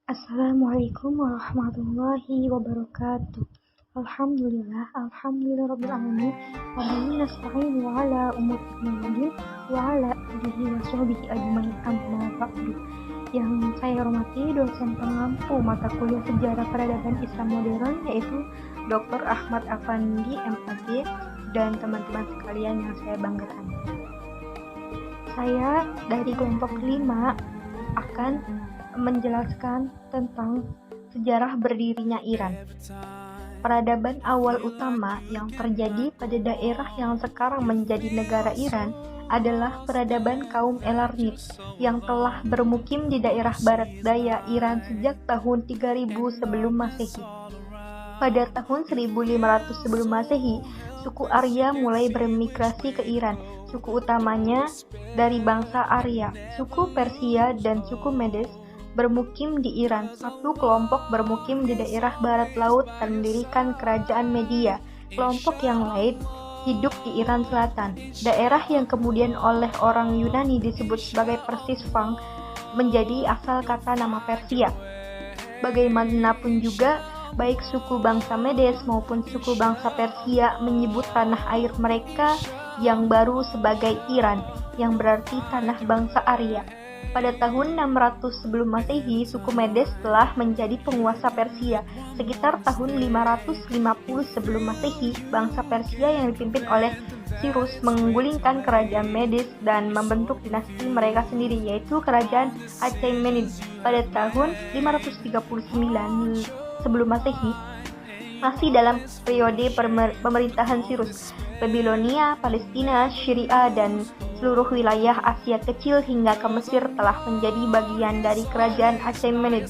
Assalamualaikum warahmatullahi wabarakatuh. Alhamdulillah rabbil alamin. Wa bihi nasta'inu ala umuri dunya wa ala alihi wa sahbihi ajmain, amma ba'du. Yang saya hormati dosen pengampu mata kuliah Sejarah Peradaban Islam Modern, yaitu Dr. Ahmad Afandi, MAG, dan teman-teman sekalian yang saya banggakan. Saya dari kelompok 5 akan menjelaskan tentang sejarah berdirinya Iran. Peradaban awal utama yang terjadi pada daerah yang sekarang menjadi negara Iran adalah peradaban kaum Elarnit yang telah bermukim di daerah barat daya Iran sejak tahun 3000 sebelum Masehi. Pada tahun 1500 sebelum Masehi, suku Arya mulai bermigrasi ke Iran. Suku utamanya dari bangsa Arya, suku Persia dan suku Medes bermukim di Iran. Satu kelompok bermukim di daerah barat laut dan mendirikan kerajaan Media. Kelompok yang lain hidup di Iran Selatan, daerah yang kemudian oleh orang Yunani disebut sebagai Persisfang, menjadi asal kata nama Persia. Bagaimanapun juga, baik suku bangsa Medes maupun suku bangsa Persia menyebut tanah air mereka yang baru sebagai Iran, yang berarti tanah bangsa Arya. Pada tahun 600 sebelum Masehi, suku Medes telah menjadi penguasa Persia. Sekitar tahun 550 sebelum Masehi, bangsa Persia yang dipimpin oleh Cyrus menggulingkan kerajaan Medes dan membentuk dinasti mereka sendiri, yaitu kerajaan Achaemenid. Pada tahun 539 sebelum Masehi, masih dalam periode pemerintahan Cyrus, Babilonia, Palestina, Syria, dan seluruh wilayah Asia Kecil hingga ke Mesir telah menjadi bagian dari kerajaan Achaemenid.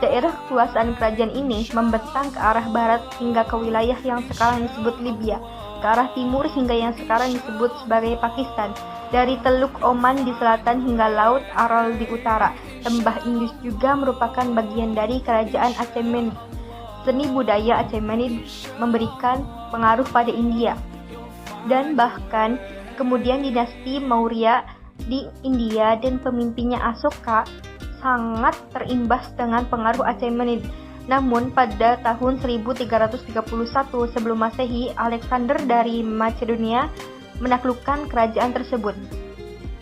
Daerah kekuasaan kerajaan ini membentang ke arah barat hingga ke wilayah yang sekarang disebut Libya, ke arah timur hingga yang sekarang disebut sebagai Pakistan, dari Teluk Oman di selatan hingga Laut Aral di utara. Lembah Indus juga merupakan bagian dari kerajaan Achaemenid. Seni budaya Achaemenid memberikan pengaruh pada India, dan bahkan kemudian dinasti Maurya di India dan pemimpinnya Asoka sangat terimbas dengan pengaruh Achaemenid. Namun pada tahun 1331 sebelum Masehi, Alexander dari Macedonia menaklukkan kerajaan tersebut.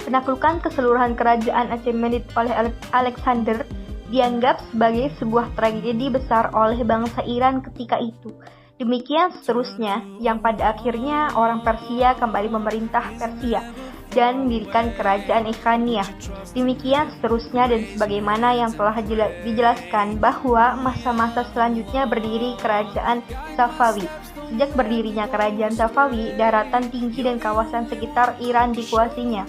Penaklukan keseluruhan kerajaan Achaemenid oleh Alexander dianggap sebagai sebuah tragedi besar oleh bangsa Iran ketika itu. Demikian seterusnya, yang pada akhirnya orang Persia kembali memerintah Persia dan mendirikan kerajaan Ikhaniah. Demikian seterusnya, dan sebagaimana yang telah dijelaskan bahwa masa-masa selanjutnya berdiri kerajaan Safawi. Sejak berdirinya kerajaan Safawi, daratan tinggi dan kawasan sekitar Iran dikuasainya.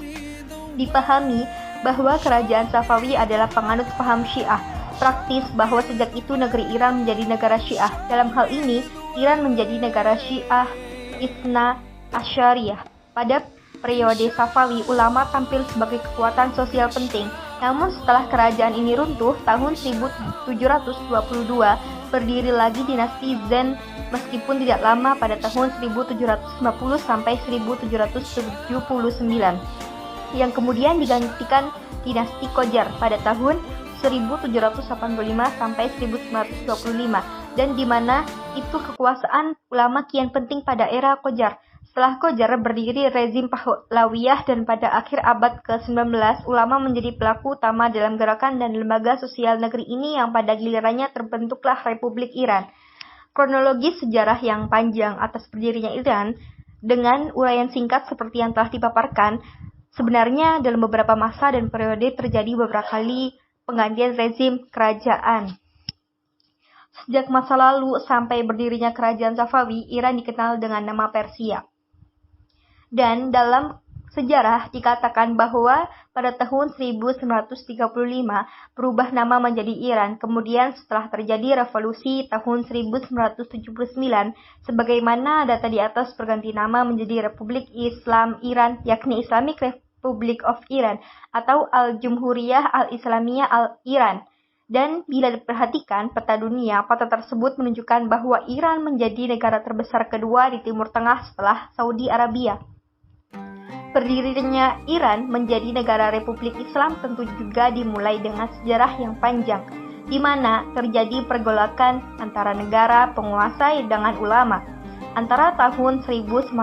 Dipahami bahwa kerajaan Safawi adalah penganut paham Syiah. Praktis bahwa sejak itu negeri Iran menjadi negara Syiah. Dalam hal ini, Iran menjadi negara Syiah Itsna Asyariyah. Pada periode Safawi, ulama tampil sebagai kekuatan sosial penting. Namun setelah kerajaan ini runtuh, tahun 1722 berdiri lagi dinasti Zen, meskipun tidak lama pada tahun 1750 sampai 1779, yang kemudian digantikan dinasti Qajar pada tahun 1785 sampai 1925, dan di mana itu kekuasaan ulama kian penting pada era Qajar. Setelah Qajar berdiri rezim Pahlawiyah, dan pada akhir abad ke-19 ulama menjadi pelaku utama dalam gerakan dan lembaga sosial negeri ini yang pada gilirannya terbentuklah Republik Iran. Kronologis sejarah yang panjang atas berdirinya Iran dengan uraian singkat seperti yang telah dipaparkan, sebenarnya dalam beberapa masa dan periode terjadi beberapa kali penggantian rezim kerajaan. Sejak masa lalu sampai berdirinya kerajaan Safawi, Iran dikenal dengan nama Persia. Dan dalam sejarah dikatakan bahwa pada tahun 1935 berubah nama menjadi Iran. Kemudian setelah terjadi revolusi tahun 1979, sebagaimana data di atas berganti nama menjadi Republik Islam Iran, yakni Islamic Republic of Iran atau Al-Jumhuriyah Al-Islamiyah Al-Iran. Dan bila diperhatikan peta dunia, peta tersebut menunjukkan bahwa Iran menjadi negara terbesar kedua di Timur Tengah setelah Saudi Arabia. Berdirinya Iran menjadi negara Republik Islam tentu juga dimulai dengan sejarah yang panjang. di mana terjadi pergolakan antara negara penguasa dengan ulama antara tahun 1992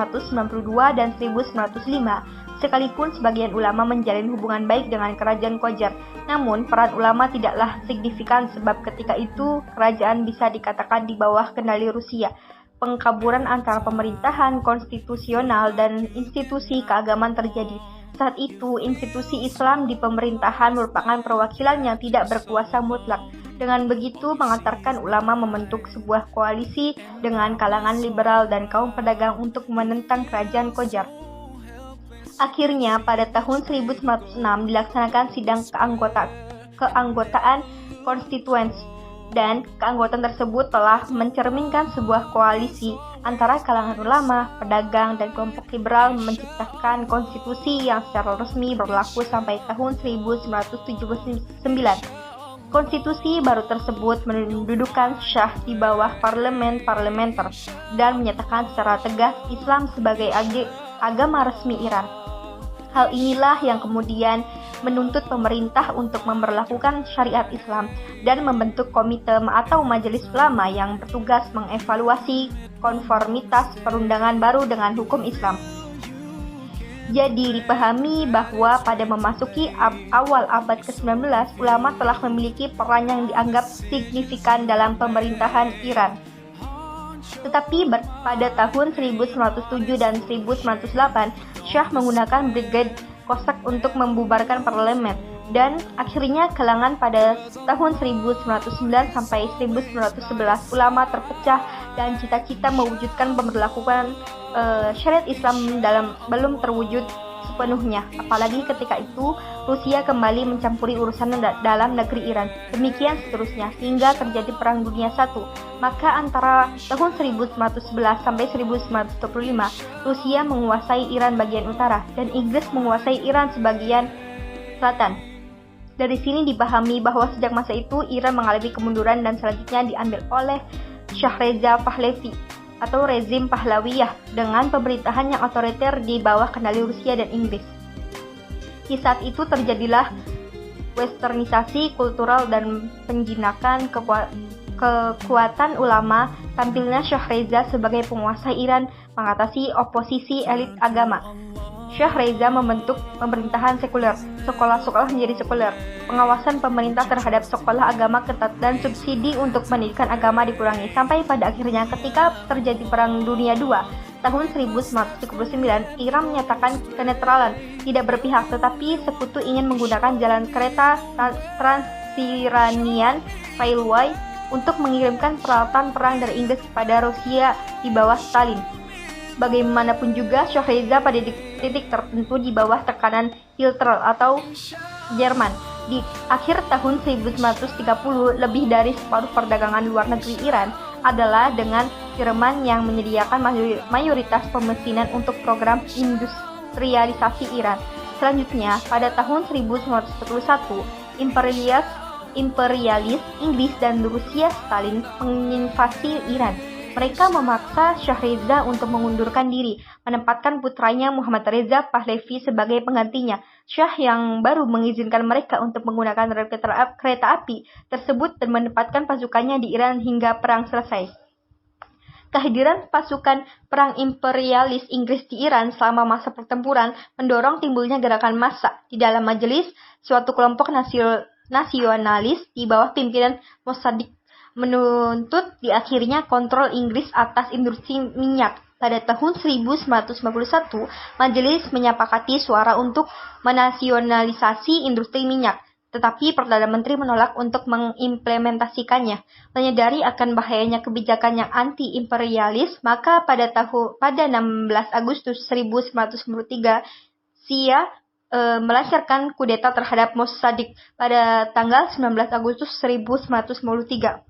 dan 1905. Sekalipun sebagian ulama menjalin hubungan baik dengan kerajaan Qajar, namun peran ulama tidaklah signifikan sebab ketika itu kerajaan bisa dikatakan di bawah kendali Rusia. Pengkaburan antara pemerintahan konstitusional dan institusi keagamaan terjadi. Saat itu, institusi Islam di pemerintahan merupakan perwakilan yang tidak berkuasa mutlak. Dengan begitu, mengantarkan ulama membentuk sebuah koalisi dengan kalangan liberal dan kaum pedagang untuk menentang kerajaan Qajar. Akhirnya, pada tahun 1906 dilaksanakan sidang keanggotaan konstituens, dan keanggotaan tersebut telah mencerminkan sebuah koalisi antara kalangan ulama, pedagang, dan kelompok liberal menciptakan konstitusi yang secara resmi berlaku sampai tahun 1979. Konstitusi baru tersebut mendudukan Syah di bawah parlemen parlementer dan menyatakan secara tegas Islam sebagai agama resmi Iran. Hal inilah yang kemudian menuntut pemerintah untuk memberlakukan syariat Islam dan membentuk komite atau majelis ulama yang bertugas mengevaluasi konformitas perundangan baru dengan hukum Islam. Jadi dipahami bahwa pada memasuki awal abad ke-19, ulama telah memiliki peran yang dianggap signifikan dalam pemerintahan Iran. Tetapi pada tahun 1907 dan 1908, Syah menggunakan Brigade Cossack untuk membubarkan parlemen, dan akhirnya kalangan pada tahun 1909 sampai 1911 ulama terpecah dan cita-cita mewujudkan pemberlakuan syariat Islam belum terwujud sepenuhnya, apalagi ketika itu Rusia kembali mencampuri urusan dalam negeri Iran. Demikian seterusnya hingga terjadi Perang Dunia I. Maka antara tahun 1911 sampai 1925 Rusia menguasai Iran bagian utara dan Inggris menguasai Iran sebagian selatan. Dari sini dipahami bahwa sejak masa itu Iran mengalami kemunduran dan selanjutnya diambil oleh Shah Reza Pahlavi atau rezim Pahlawiyah dengan pemerintahan yang otoriter di bawah kendali Rusia dan Inggris. Di saat itu terjadilah westernisasi kultural dan penjinakan kekuatan ulama. Tampilnya Shah Reza sebagai penguasa Iran mengatasi oposisi elit agama. Shah Reza membentuk pemerintahan sekuler, sekolah-sekolah menjadi sekuler, pengawasan pemerintah terhadap sekolah agama ketat, dan subsidi untuk pendidikan agama dikurangi. Sampai pada akhirnya ketika terjadi Perang Dunia II, tahun 1939, Iran menyatakan kenetralan, tidak berpihak, tetapi sekutu ingin menggunakan jalan kereta Transiranian Railway untuk mengirimkan peralatan perang dari Inggris kepada Rusia di bawah Stalin. Bagaimanapun juga, Shah Reza pada titik tertentu di bawah tekanan Hitler atau Jerman. Di akhir tahun 1930, lebih dari separuh perdagangan luar negeri Iran adalah dengan Jerman yang menyediakan mayoritas pemesinan untuk program industrialisasi Iran. Selanjutnya, pada tahun 1941, imperialis Inggris dan Rusia Stalin menginvasi Iran. Mereka memaksa Shah Reza untuk mengundurkan diri, menempatkan putranya Muhammad Reza Pahlavi sebagai penggantinya. Shah yang baru mengizinkan mereka untuk menggunakan rel kereta api tersebut dan menempatkan pasukannya di Iran hingga perang selesai. Kehadiran pasukan perang imperialis Inggris di Iran selama masa pertempuran mendorong timbulnya gerakan massa di dalam majelis. Suatu kelompok nasionalis di bawah pimpinan Mossadegh menuntut diakhirnya kontrol Inggris atas industri minyak. Pada tahun 1951, majelis menyepakati suara untuk menasionalisasi industri minyak, tetapi Perdana Menteri menolak untuk mengimplementasikannya. Menyadari akan bahayanya kebijakan yang anti-imperialis, maka pada 16 Agustus 1993, Shia melancarkan kudeta terhadap Mossadegh pada tanggal 19 Agustus 1993.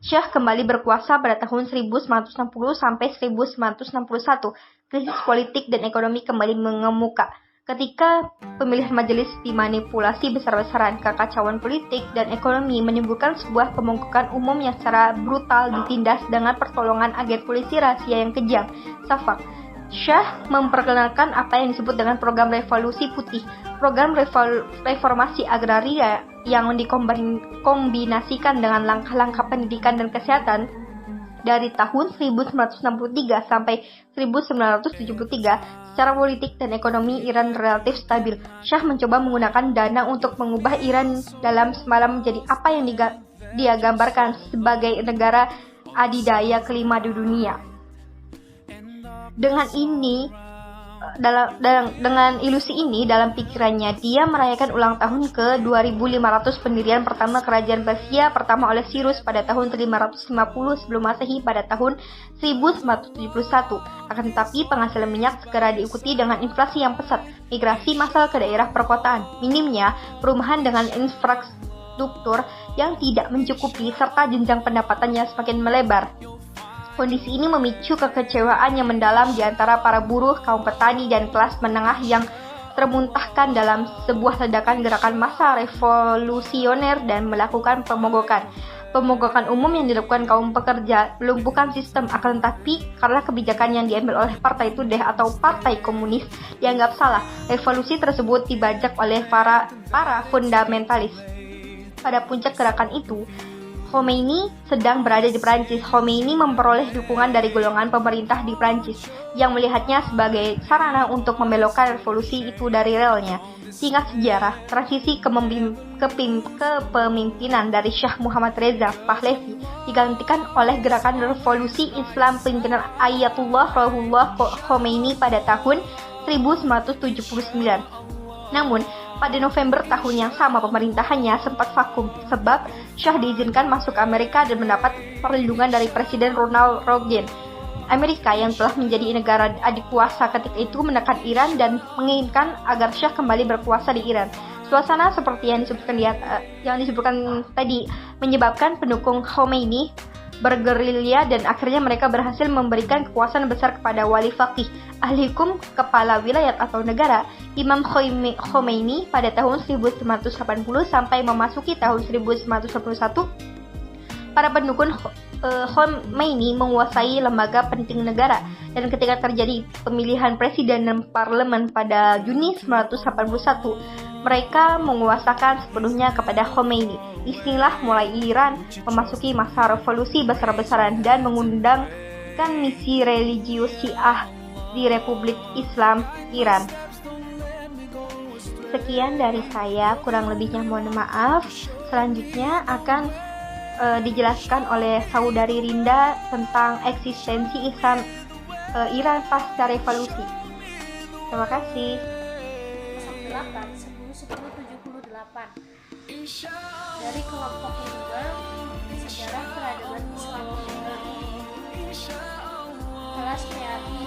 Syah kembali berkuasa pada tahun 1960 sampai 1961. Krisis politik dan ekonomi kembali mengemuka. Ketika pemilihan majelis dimanipulasi besar-besaran, kekacauan politik dan ekonomi menimbulkan sebuah pembongkaran umum yang secara brutal ditindas dengan pertolongan agen polisi rahasia yang kejam, Safak. Syah memperkenalkan apa yang disebut dengan program revolusi putih, program reformasi agraria yang dikombinasikan dengan langkah-langkah pendidikan dan kesehatan dari tahun 1963 sampai 1973, secara politik dan ekonomi Iran relatif stabil. Shah mencoba menggunakan dana untuk mengubah Iran dalam semalam menjadi apa yang dia gambarkan sebagai negara adidaya kelima di dunia. Dengan ilusi ini dalam pikirannya, dia merayakan ulang tahun ke 2500 pendirian pertama kerajaan Persia pertama oleh Cyrus pada tahun 550 sebelum Masehi pada tahun 1971. Akan tetapi penghasilan minyak segera diikuti dengan inflasi yang pesat, migrasi massal ke daerah perkotaan, minimnya perumahan dengan infrastruktur yang tidak mencukupi, serta jenjang pendapatannya semakin melebar. Kondisi ini memicu kekecewaan yang mendalam di antara para buruh, kaum petani, dan kelas menengah yang termuntahkan dalam sebuah ledakan gerakan massa revolusioner dan melakukan pemogokan. Pemogokan umum yang dilakukan kaum pekerja melumpuhkan sistem, akan tetapi karena kebijakan yang diambil oleh Partai Tudeh atau Partai Komunis dianggap salah, revolusi tersebut dibajak oleh para fundamentalis. Pada puncak gerakan itu, Khomeini sedang berada di Prancis. Khomeini memperoleh dukungan dari golongan pemerintah di Prancis yang melihatnya sebagai sarana untuk membelokkan revolusi itu dari relnya. Singkat sejarah, transisi kepemimpinan dari Shah Muhammad Reza Pahlavi digantikan oleh gerakan revolusi Islam pimpinan Ayatullah Ruhollah Khomeini pada tahun 1979. Namun, pada November tahun yang sama pemerintahannya sempat vakum sebab Shah diizinkan masuk Amerika dan mendapat perlindungan dari Presiden Ronald Reagan. Amerika yang telah menjadi negara adik kuasa ketika itu menekan Iran dan menginginkan agar Shah kembali berkuasa di Iran. Suasana seperti yang disebutkan tadi menyebabkan pendukung Khomeini bergerilya dan akhirnya mereka berhasil memberikan kekuasaan besar kepada wali faqih, ahli hukum, kepala wilayah atau negara, Imam Khomeini pada tahun 1980 sampai memasuki tahun 1991. Para pendukung Khomeini menguasai lembaga penting negara, dan ketika terjadi pemilihan presiden dan parlemen pada Juni 1981, mereka menguasakan sepenuhnya kepada Khomeini. Disinilah mulai Iran memasuki masa revolusi besar-besaran dan mengundangkan misi religius Syiah di Republik Islam Iran. Sekian dari saya, kurang lebihnya mohon maaf. Selanjutnya akan dijelaskan oleh Saudari Rinda tentang eksistensi Islam Iran pasca revolusi. Terima kasih. 1078 dari kelompok 5 sejarah peradaban Islam Iran. Kelas PAI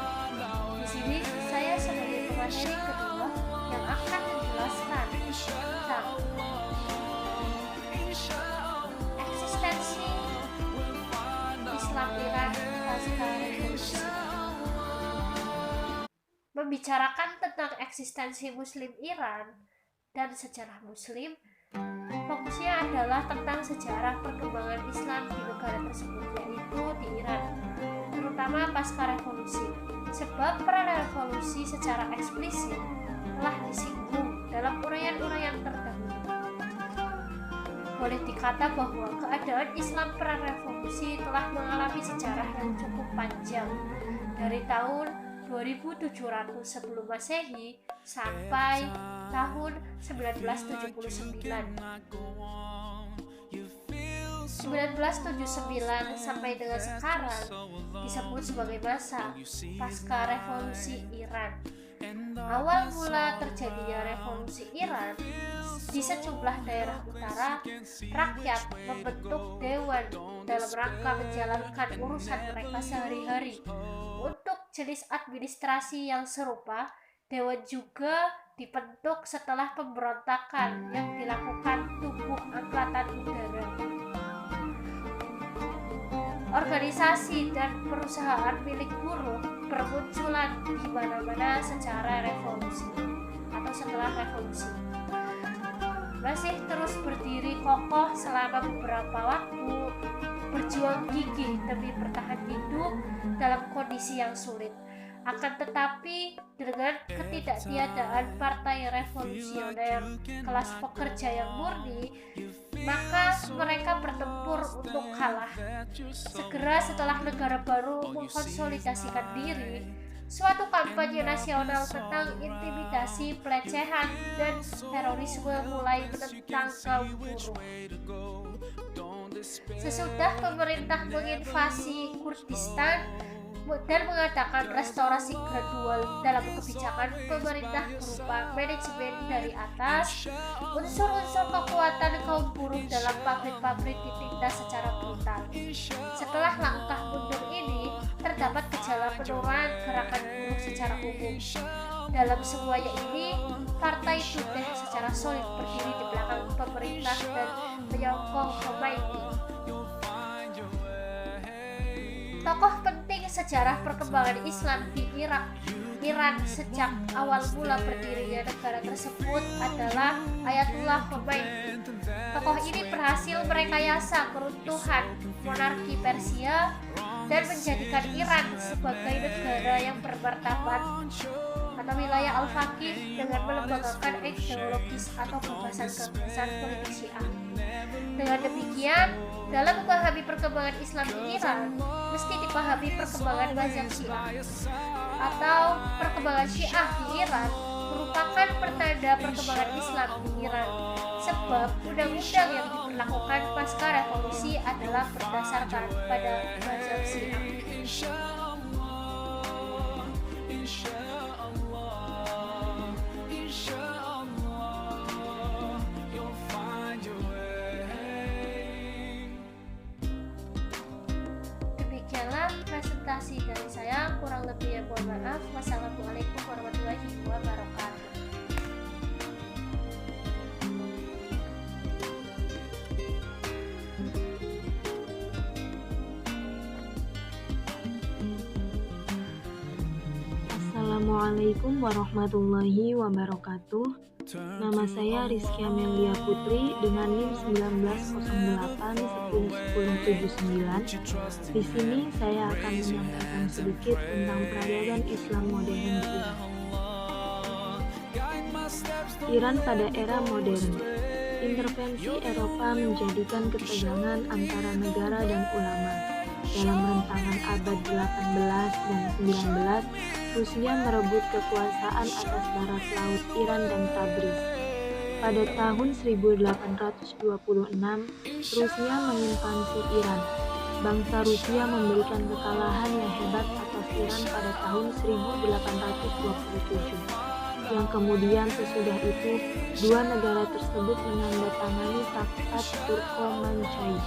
5. Di sini saya sebagai pemateri kedua yang akan menjelaskan tentang eksistensi Islam Iran pasca revolusi. Membicarakan tentang eksistensi Muslim Iran dan sejarah Muslim, fokusnya adalah tentang sejarah perkembangan Islam di negara tersebut, yaitu di Iran, terutama pasca revolusi. Sebab peran revolusi secara eksplisit telah disinggung dalam uraian-uraian terdahulu. Boleh dikata bahwa keadaan Islam peran revolusi telah mengalami sejarah yang cukup panjang, dari tahun 2700 sebelum Masehi sampai tahun 1979. 1979 sampai dengan sekarang disebut sebagai masa pasca revolusi Iran. Awal mula terjadinya revolusi Iran, di sejumlah daerah utara, rakyat membentuk dewan dalam rangka menjalankan urusan mereka sehari-hari. Untuk jenis administrasi yang serupa, dewan juga dibentuk setelah pemberontakan yang dilakukan tubuh angkatan udara. Organisasi dan perusahaan milik buruh bermunculan di mana-mana secara revolusi atau setelah revolusi. Masih terus berdiri kokoh selama beberapa waktu, berjuang gigih demi bertahan hidup dalam kondisi yang sulit. Akan tetapi, dengan ketidaktiadaan partai revolusioner kelas pekerja yang murni, maka mereka bertempur untuk kalah. Segera setelah negara baru mengkonsolidasikan diri, suatu kampanye nasional tentang intimidasi, pelecehan, dan terorisme mulai menentang kaum buruh. Sesudah pemerintah menginvasi Kurdistan dan mengadakan restorasi gradual dalam kebijakan pemerintah berupa manajemen dari atas, unsur-unsur kekuatan kaum buruh dalam pabrik-pabrik ditindas secara brutal. Setelah langkah mundur ini, terdapat gejala penurunan gerakan buruh secara umum. Dalam semuanya ini, partai Tudeh secara solid berdiri di belakang pemerintah dan menyokong Khomeini. Tokoh penting sejarah perkembangan Islam di Iran sejak awal mula berdirinya negara tersebut adalah Ayatullah Khomeini. Tokoh ini berhasil merekayasa keruntuhan monarki Persia dan menjadikan Iran sebagai negara yang bermartabat atau wilayah al-faqih dengan melembagakan ideologis atau gagasan-gagasan politik Syiah. Dengan demikian, dalam memahami perkembangan Islam di Iran, mesti dipahami perkembangan mazhab Syiah atau perkembangan Syiah di Iran merupakan pertanda perkembangan Islam di Iran, sebab undang-undang yang diberlakukan pasca revolusi adalah berdasarkan pada mazhab Syiah. Demikianlah presentasi dari saya, kurang lebihnya mohon maaf. Wassalamualaikum warahmatullahi wabarakatuh. Assalamualaikum warahmatullahi wabarakatuh. Nama saya Rizky Amelia Putri dengan NIM 1908101079. Di sini saya akan menyampaikan sedikit tentang peradaban Islam modern di Iran. Iran pada era modern. Intervensi Eropa menjadikan ketegangan antara negara dan ulama. Dalam rentangan abad 18 dan 19, Rusia merebut kekuasaan atas barat laut Iran dan Tabriz. Pada tahun 1826, Rusia menginvasi Iran. Bangsa Rusia memberikan kekalahan yang hebat atas Iran pada tahun 1827. Yang kemudian sesudah itu, dua negara tersebut menandatangani Traktat Turko-Manchai.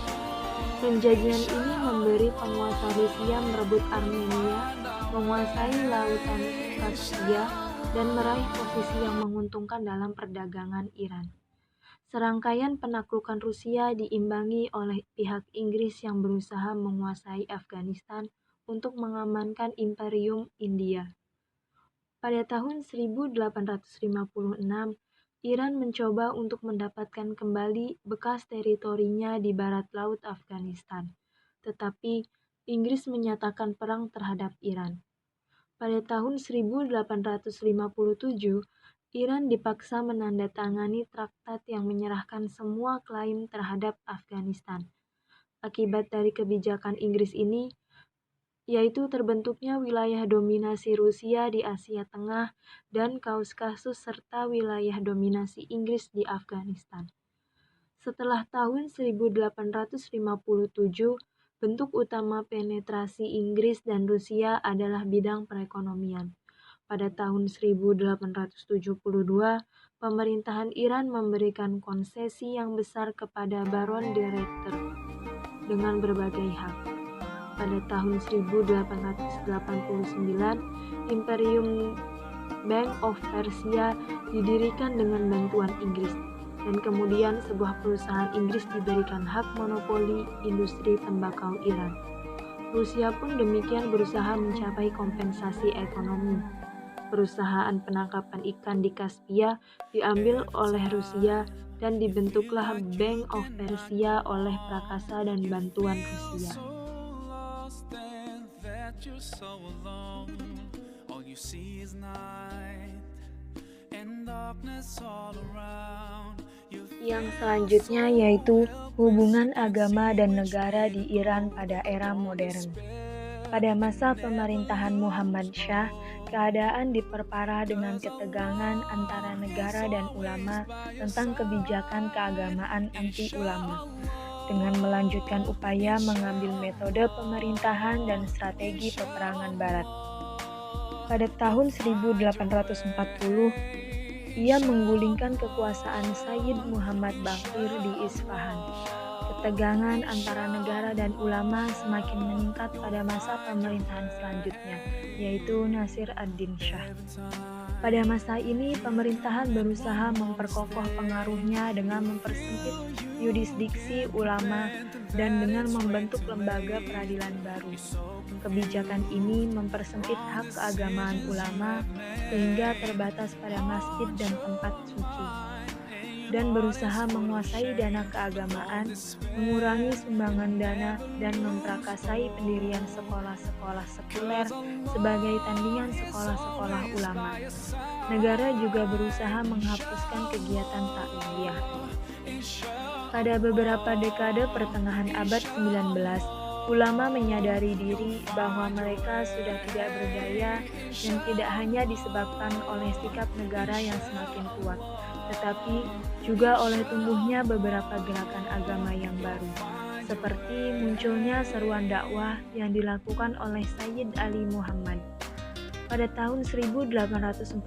Perjanjian ini memberi penguasa Rusia merebut Armenia, menguasai lautan Kaspia, dan meraih posisi yang menguntungkan dalam perdagangan Iran. Serangkaian penaklukan Rusia diimbangi oleh pihak Inggris yang berusaha menguasai Afghanistan untuk mengamankan Imperium India. Pada tahun 1856, Iran mencoba untuk mendapatkan kembali bekas teritorinya di barat laut Afghanistan, tetapi Inggris menyatakan perang terhadap Iran. Pada tahun 1857, Iran dipaksa menandatangani traktat yang menyerahkan semua klaim terhadap Afghanistan. Akibat dari kebijakan Inggris ini, yaitu terbentuknya wilayah dominasi Rusia di Asia Tengah dan Kaukasus serta wilayah dominasi Inggris di Afghanistan. Setelah tahun 1857, bentuk utama penetrasi Inggris dan Rusia adalah bidang perekonomian. Pada tahun 1872, pemerintahan Iran memberikan konsesi yang besar kepada Baron de Ruyter dengan berbagai hak. Pada tahun 1889, Imperium Bank of Persia didirikan dengan bantuan Inggris, dan kemudian sebuah perusahaan Inggris diberikan hak monopoli industri tembakau Iran. Rusia pun demikian berusaha mencapai kompensasi ekonomi. Perusahaan penangkapan ikan di Kaspia diambil oleh Rusia dan dibentuklah Bank of Persia oleh Prakasa dan bantuan Rusia. see is night and darkness all around. Yang selanjutnya yaitu hubungan agama dan negara di Iran pada era modern. Pada masa pemerintahan Muhammad Shah, keadaan diperparah dengan ketegangan antara negara dan ulama tentang kebijakan keagamaan anti-ulama, dengan melanjutkan upaya mengambil metode pemerintahan dan strategi peperangan Barat. Pada tahun 1840, ia menggulingkan kekuasaan Sayyid Muhammad Baqir di Isfahan. Ketegangan antara negara dan ulama semakin meningkat pada masa pemerintahan selanjutnya, yaitu Nasir ad-Din Shah. Pada masa ini, pemerintahan berusaha memperkokoh pengaruhnya dengan mempersempit yurisdiksi ulama dan dengan membentuk lembaga peradilan baru. Kebijakan ini mempersempit hak keagamaan ulama sehingga terbatas pada masjid dan tempat suci, dan berusaha menguasai dana keagamaan, mengurangi sumbangan dana, dan memprakarsai pendirian sekolah-sekolah sekuler sebagai tandingan sekolah-sekolah ulama. Negara juga berusaha menghapuskan kegiatan takliyah. Pada beberapa dekade pertengahan abad 19, ulama menyadari diri bahwa mereka sudah tidak berdaya dan tidak hanya disebabkan oleh sikap negara yang semakin kuat, tetapi juga oleh tumbuhnya beberapa gerakan agama yang baru, seperti munculnya seruan dakwah yang dilakukan oleh Sayyid Ali Muhammad. Pada tahun 1844,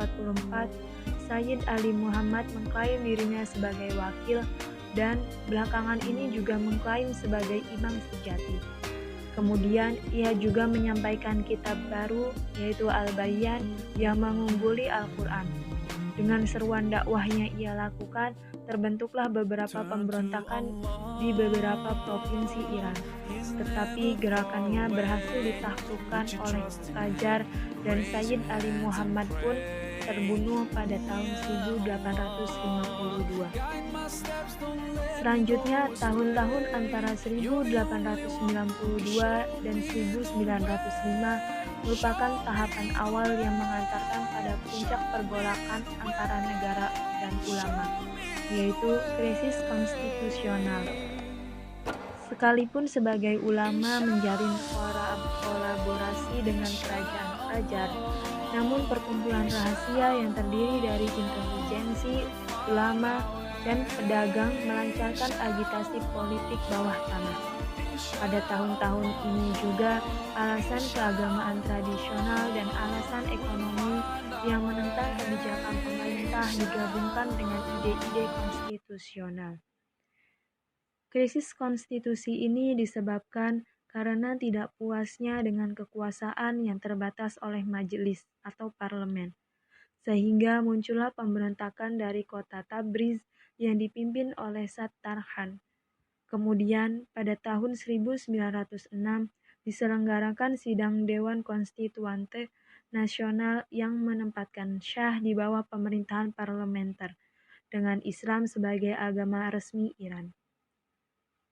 Sayyid Ali Muhammad mengklaim dirinya sebagai wakil dan belakangan ini juga mengklaim sebagai imam sejati. Kemudian ia juga menyampaikan kitab baru yaitu Al-Bayan yang mengungguli Al-Quran. Dengan seruan dakwahnya ia lakukan, terbentuklah beberapa pemberontakan di beberapa provinsi Iran. Tetapi gerakannya berhasil ditaklukkan oleh Qajar dan Sayyid Ali Muhammad pun terbunuh pada tahun 1852. Selanjutnya, tahun-tahun antara 1892 dan 1905 merupakan tahapan awal yang mengantarkan pada puncak pergolakan antara negara dan ulama, yaitu krisis konstitusional. Sekalipun sebagai ulama menjalin kolaborasi dengan kerajaan Qajar, namun perkumpulan rahasia yang terdiri dari intelijensi, ulama, dan pedagang melancarkan agitasi politik bawah tanah. Pada tahun-tahun ini juga alasan keagamaan tradisional dan alasan ekonomi yang menentang kebijakan pemerintah digabungkan dengan ide-ide konstitusional. Krisis konstitusi ini disebabkan karena tidak puasnya dengan kekuasaan yang terbatas oleh majelis atau parlemen, sehingga muncullah pemberontakan dari kota Tabriz yang dipimpin oleh Sattar Khan. Kemudian pada tahun 1906 diselenggarakan sidang Dewan Konstituante Nasional yang menempatkan Shah di bawah pemerintahan parlementer dengan Islam sebagai agama resmi Iran.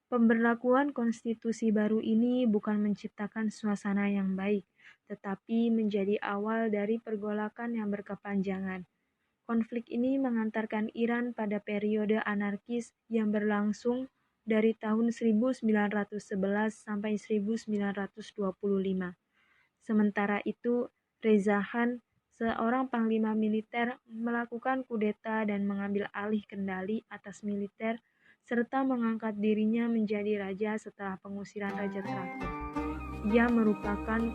Pemberlakuan konstitusi baru ini bukan menciptakan suasana yang baik, tetapi menjadi awal dari pergolakan yang berkepanjangan. Konflik ini mengantarkan Iran pada periode anarkis yang berlangsung dari tahun 1911 sampai 1925. Sementara itu, Reza Khan, seorang panglima militer, melakukan kudeta dan mengambil alih kendali atas militer serta mengangkat dirinya menjadi raja setelah pengusiran raja terakhir. Ia merupakan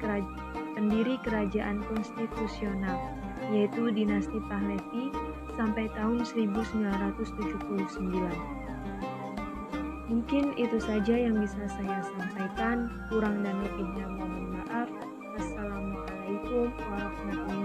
pendiri kerajaan konstitusional, yaitu dinasti Pahlavi sampai tahun 1979. Mungkin itu saja yang bisa saya sampaikan, kurang dan lebihnya mohon maaf. Wassalamualaikum warahmatullahi wabarakatuh.